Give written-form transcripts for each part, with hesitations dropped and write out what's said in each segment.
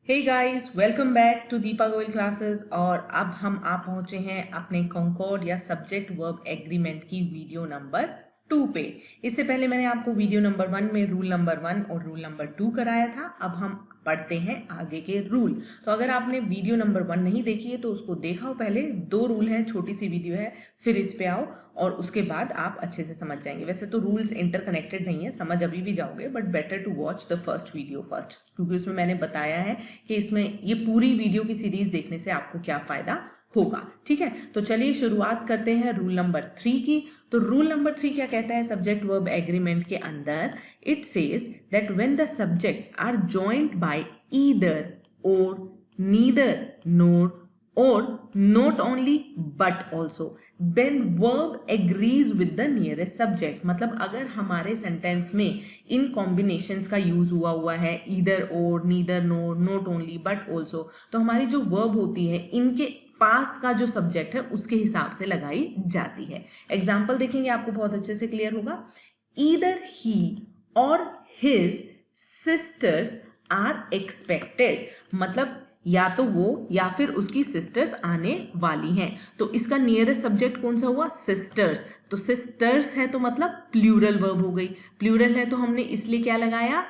Hey guys, welcome back to Deepa Goyal classes. और अब हम आ पहुंचे हैं अपने कॉन्कॉर्ड या सब्जेक्ट वर्ब एग्रीमेंट की वीडियो नंबर 2 पे। इससे पहले मैंने आपको वीडियो नंबर 1 में रूल नंबर 1 और रूल नंबर 2 कराया था। अब हम पढ़ते हैं आगे के रूल। तो अगर आपने वीडियो नंबर 1 नहीं देखी है तो उसको देखा हो। पहले 2 रूल है, छोटी सी वीडियो है, फिर इस पे आओ और उसके बाद आप अच्छे से समझ जाएंगे। वैसे तो रूल्स इंटरकनेक्टेड नहीं है, समझ अभी भी जाओगे, but better to watch the first video first, क्योंकि उसमें मैंने बताया है कि इसमें ये पूरी वीडियो की सीरीज देखने से आपको क्या फायदा होगा। ठीक है, तो चलिए शुरुआत करते हैं रूल नंबर 3 की। तो रूल नंबर 3 क्या कहता है सब्जेक्ट वर्ब एग्रीमेंट के अंदर? It says that when the subjects are joined by either or neither nor or not only but also then verb agrees with the nearest subject। मतलब अगर हमारे सेंटेंस में इन combinations का यूज हुआ है either or, neither nor, not only but also, तो हमारी जो वर्ब होती है इनके पास का जो सब्जेक्ट है उसके हिसाब से लगाई जाती है। एग्जाम्पल देखेंगे आपको बहुत अच्छे से क्लियर होगा। either he or his sisters are expected, मतलब या तो वो या फिर उसकी सिस्टर्स आने वाली हैं। तो इसका नियरेस्ट सब्जेक्ट कौन सा हुआ? सिस्टर्स। तो सिस्टर्स है तो मतलब प्लूरल वर्ब हो गई। प्लूरल है तो हमने इसलिए क्या लगाया?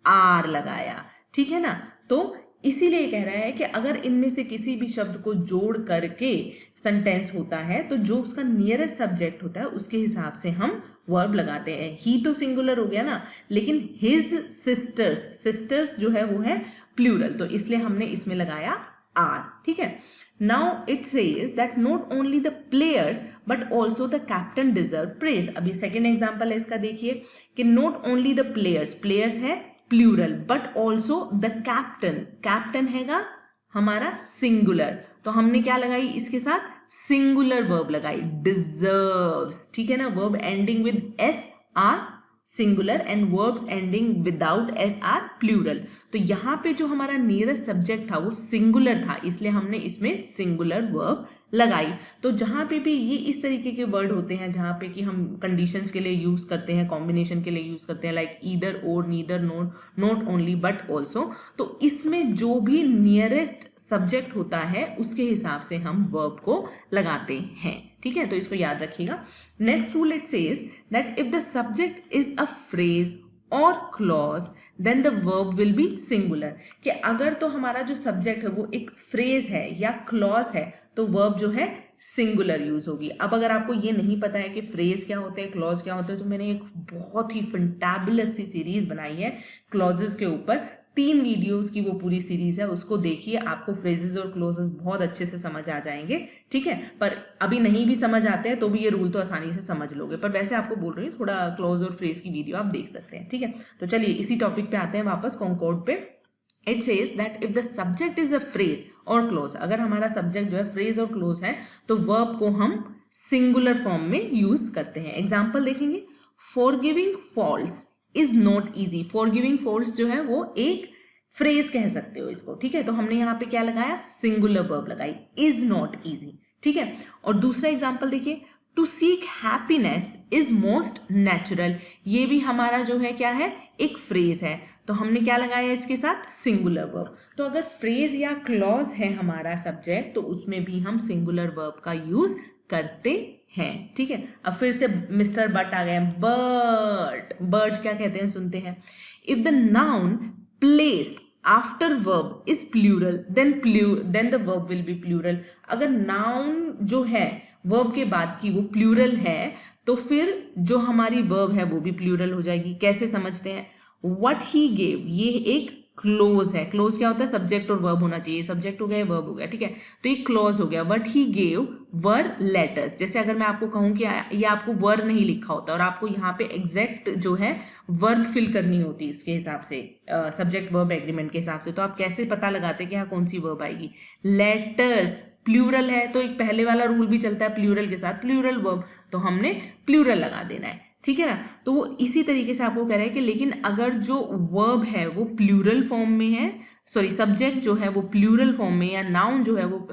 आर लगाया। ठीक है ना? तो इसीलिए कह रहा है कि अगर इनमें से किसी भी शब्द को जोड़ करके सेंटेंस होता है तो जो उसका नियरेस्ट सब्जेक्ट होता है उसके हिसाब से हम वर्ब लगाते हैं। ही तो सिंगुलर हो गया ना, लेकिन हिज सिस्टर्स, सिस्टर्स जो है वो है प्लूरल, तो इसलिए हमने इसमें लगाया आर। ठीक है, now it says that not only the players but also the captain deserve praise. अभी सेकेंड एग्जाम्पल है इसका, देखिए कि not only the players, players है plural, but also the captain, captain हैगा हमारा सिंगुलर, तो हमने क्या लगाई इसके साथ? सिंगुलर वर्ब लगाई, डिजर्व्स। ठीक है ना, verb ending with S are singular and verbs ending without S are plural. तो यहाँ पे जो हमारा नियरेस्ट सब्जेक्ट था वो सिंगुलर था, इसलिए हमने इसमें सिंगुलर वर्ब लगाई। तो जहाँ पे भी ये इस तरीके के वर्ड होते हैं जहाँ पे कि हम कंडीशंस के लिए यूज करते हैं, कॉम्बिनेशन के लिए यूज करते हैं, like either or, neither NOR, not only but also, तो इसमें जो भी नियरेस्ट सब्जेक्ट होता है उसके हिसाब से हम वर्ब को लगाते हैं। ठीक है, तो इसको याद रखिएगा। Next rule it says that if the subject is a phrase or clause then the verb will be singular. कि अगर तो हमारा जो सब्जेक्ट है वो एक फ्रेज है या क्लॉज है तो वर्ब जो है सिंगुलर यूज होगी। अब अगर आपको ये नहीं पता है कि फ्रेज क्या होते हैं, क्लॉज क्या होते हैं, तो मैंने एक बहुत ही फंटाबुलस सी सीरीज बनाई है क्लॉजेस के ऊपर। 3 वीडियोस की वो पूरी सीरीज है, उसको देखिए, आपको फ्रेजेस और क्लोजेस बहुत अच्छे से समझ आ जाएंगे। ठीक है, पर अभी नहीं भी समझ आते हैं तो भी ये रूल तो आसानी से समझ लोगे, पर वैसे आपको बोल रही हूँ थोड़ा क्लोज और फ्रेज की वीडियो आप देख सकते हैं। ठीक है, तो चलिए इसी टॉपिक पे आते हैं वापस, कॉन्कॉर्ड पे। It says that if the subject is a phrase और क्लोज, अगर हमारा सब्जेक्ट जो है फ्रेज और क्लोज है तो वर्ब को हम सिंगुलर फॉर्म में यूज करते हैं। एग्जाम्पल देखेंगे, forgiving faults is not easy. Forgiving faults जो है वो एक फ्रेज कह सकते हो इसको। ठीक है, तो हमने यहाँ पे क्या लगाया? सिंगुलर वर्ब लगाई, इज नॉट ईजी। ठीक है, और दूसरा एग्जाम्पल देखिए, to seek happiness is most natural. ये भी हमारा जो है क्या है? एक फ्रेज है, तो हमने क्या लगाया इसके साथ? Singular verb. तो अगर फ्रेज या क्लॉज है हमारा सब्जेक्ट तो उसमें भी हम सिंगुलर वर्ब का यूज करते हैं। ठीक है, अब फिर से मिस्टर बट आ गए। बट, बट क्या कहते हैं सुनते हैं। If the noun placed after verb is plural then the verb will be plural. अगर नाउन जो है वर्ब के बाद की वो प्लूरल है तो फिर जो हमारी वर्ब है वो भी प्लूरल हो जाएगी। कैसे समझते हैं? व्हाट ही गेव, ये एक क्लोज है। क्लोज क्या होता है? सब्जेक्ट और वर्ब होना चाहिए, सब्जेक्ट हो गया, वर्ब हो गया। ठीक है, तो ये क्लोज हो गया। What he gave were letters. जैसे अगर मैं आपको कहूं कि ये आपको वर नहीं लिखा होता और आपको यहाँ पे एग्जैक्ट जो है वर्ब फिल करनी होती है इसके हिसाब से, सब्जेक्ट वर्ब एग्रीमेंट के हिसाब से, तो आप कैसे पता लगाते कि यहाँ कौन सी वर्ब आएगी? लेटर्स प्लूरल है तो एक पहले वाला रूल भी चलता है प्लूरल के साथ, प्लूरल वर्ब, तो हमने प्लूरल लगा देना है। ठीक है ना, तो वो इसी तरीके से आपको कह रहा है कि लेकिन अगर जो वर्ब है वो प्लूरल फॉर्म में है, सॉरी सब्जेक्ट जो है वो प्लूरल फॉर्म में, या नाउन जो है वो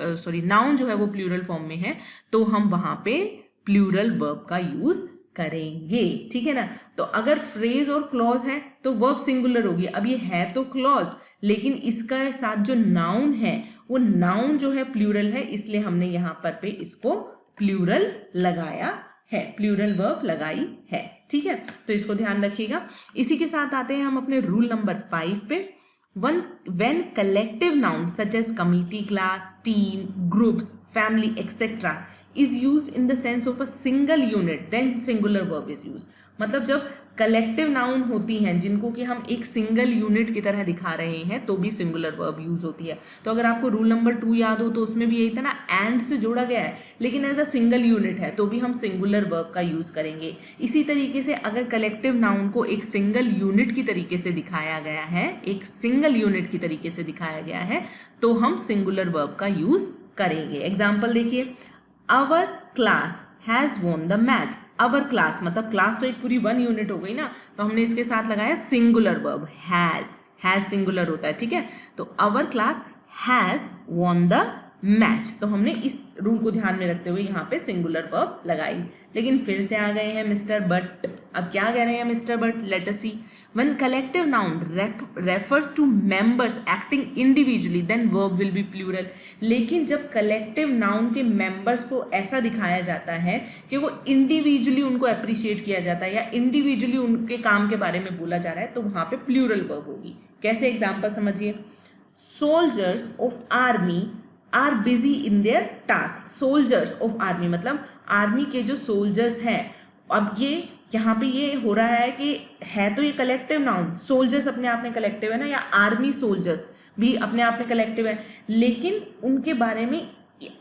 नाउन जो है वो प्लूरल फॉर्म में है, तो हम वहां पे प्लूरल वर्ब का यूज करेंगे, ठीक है ना। तो अगर फ्रेज और क्लॉज है तो वर्ब सिंगुलर होगी। अब ये है तो क्लॉज, लेकिन इसका साथ जो नाउन है वो नाउन जो है प्लूरल है, इसलिए हमने यहाँ पर पे इसको प्लूरल लगाया है, प्लूरल वर्ब लगाई है, ठीक है। तो इसको ध्यान रखिएगा। इसी के साथ आते हैं हम अपने रूल नंबर 5 पे। when collective nouns such as committee, class, team, groups, family, etc. is used in the sense of a single unit, then singular verb is used. मतलब जब कलेक्टिव नाउन होती हैं जिनको कि हम एक सिंगल यूनिट की तरह दिखा रहे हैं तो भी सिंगुलर वर्ब यूज होती है। तो अगर आपको रूल नंबर 2 याद हो तो उसमें भी यही था ना, एंड से जोड़ा गया है, लेकिन एज अ सिंगल यूनिट है तो भी हम सिंगुलर वर्ब का यूज करेंगे। इसी तरीके से अगर कलेक्टिव नाउन को एक सिंगल यूनिट की तरीके से दिखाया गया है, एक सिंगल यूनिट की तरीके से दिखाया गया है, तो हम सिंगुलर वर्ब का यूज करेंगे। एग्जाम्पल देखिए, our class has won the match. Our class मतलब क्लास तो एक पूरी वन यूनिट हो गई ना, तो हमने इसके साथ लगाया सिंगुलर वर्ब हैज सिंगुलर होता है, ठीक है। तो our class has won the match, तो हमने इस रूल को ध्यान में रखते हुए यहाँ पे सिंगुलर वर्ब लगाई। लेकिन फिर से आ गए हैं मिस्टर बट। अब क्या कह रहे हैं mister but, let us see. When collective noun refers to members acting individually then verb will be plural. लेकिन जब कलेक्टिव नाउन के मेंबर्स को ऐसा दिखाया जाता है कि वो इंडिविजुअली उनको अप्रिशिएट किया जाता है या इंडिविजुअली उनके काम के बारे में बोला जा रहा है, तो वहाँ पे प्लूरल वर्ब होगी। कैसे, एग्जाम्पल समझिए। Soldiers of army are busy in their task. Soldiers of army मतलब आर्मी के जो सोल्जर्स हैं। अब ये यहाँ पे ये हो रहा है कि है तो ये कलेक्टिव नाउन, सोल्जर्स अपने आप में कलेक्टिव है ना, या आर्मी सोल्जर्स भी अपने आप में कलेक्टिव है, लेकिन उनके बारे में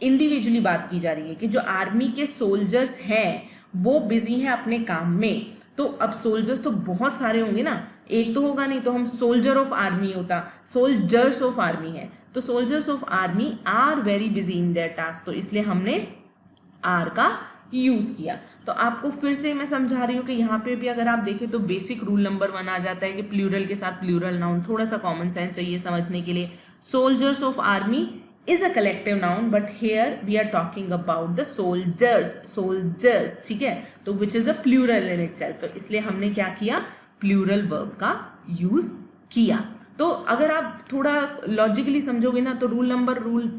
इंडिविजुअली बात की जा रही है कि जो आर्मी के सोल्जर्स हैं वो बिजी हैं अपने काम में। तो अब सोल्जर्स तो बहुत सारे होंगे ना, एक तो होगा नहीं, तो हम सोल्जर ऑफ आर्मी होता, सोल्जर्स ऑफ आर्मी है, तो soldiers of army are very busy in their task, तो इसलिए हमने आर का यूज किया। तो आपको फिर से मैं समझा रही हूँ कि यहाँ पे भी अगर आप देखें तो बेसिक रूल नंबर 1 आ जाता है कि प्लूरल के साथ प्लूरल नाउन, थोड़ा सा कॉमन सेंस चाहिए समझने के लिए। Soldiers of army is a collective noun, but here we are talking about the soldiers, ठीक है, तो which is a plural in itself। तो इसलिए हमने क्या किया, प्लूरल वर्ब का यूज किया। तो अगर आप थोड़ा लॉजिकली समझोगे ना तो रूल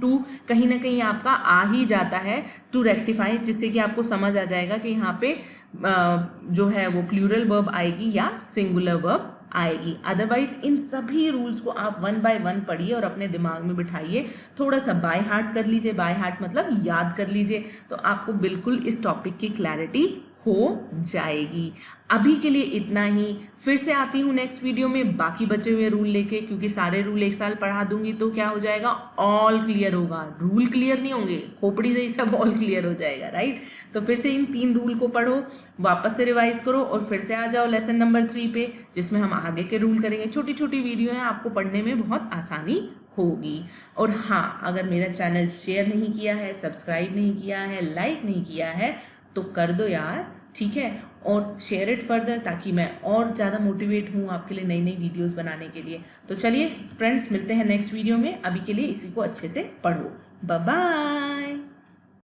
2 कहीं ना कहीं आपका आ ही जाता है टू रेक्टिफाई, जिससे कि आपको समझ आ जाएगा कि यहाँ पे जो है वो प्लूरल वर्ब आएगी या सिंगुलर वर्ब आएगी। अदरवाइज इन सभी रूल्स को आप 1 by 1 पढ़िए और अपने दिमाग में बिठाइए, थोड़ा सा बाय हार्ट कर लीजिए, बाय हार्ट मतलब याद कर लीजिए, तो आपको बिल्कुल इस टॉपिक की क्लैरिटी हो जाएगी। अभी के लिए इतना ही, फिर से आती हूँ नेक्स्ट वीडियो में बाकी बचे हुए रूल लेके, क्योंकि सारे रूल एक साल पढ़ा दूंगी तो क्या हो जाएगा, ऑल क्लियर होगा। रूल क्लियर नहीं होंगे, खोपड़ी से ही सब ऑल क्लियर हो जाएगा, राइट। तो फिर से इन 3 रूल को पढ़ो, वापस से रिवाइज करो और फिर से आ जाओ लेसन नंबर 3 पे, जिसमें हम आगे के रूल करेंगे। छोटी छोटी वीडियो है, आपको पढ़ने में बहुत आसानी होगी। और हाँ, अगर मेरा चैनल शेयर नहीं किया है, सब्सक्राइब नहीं किया है, लाइक नहीं किया है तो कर दो यार, ठीक है, और शेयर इट फर्दर ताकि मैं और ज़्यादा मोटिवेट हूँ आपके लिए नई नई वीडियोस बनाने के लिए। तो चलिए फ्रेंड्स, मिलते हैं नेक्स्ट वीडियो में। अभी के लिए इसी को अच्छे से पढ़ो। Bye bye.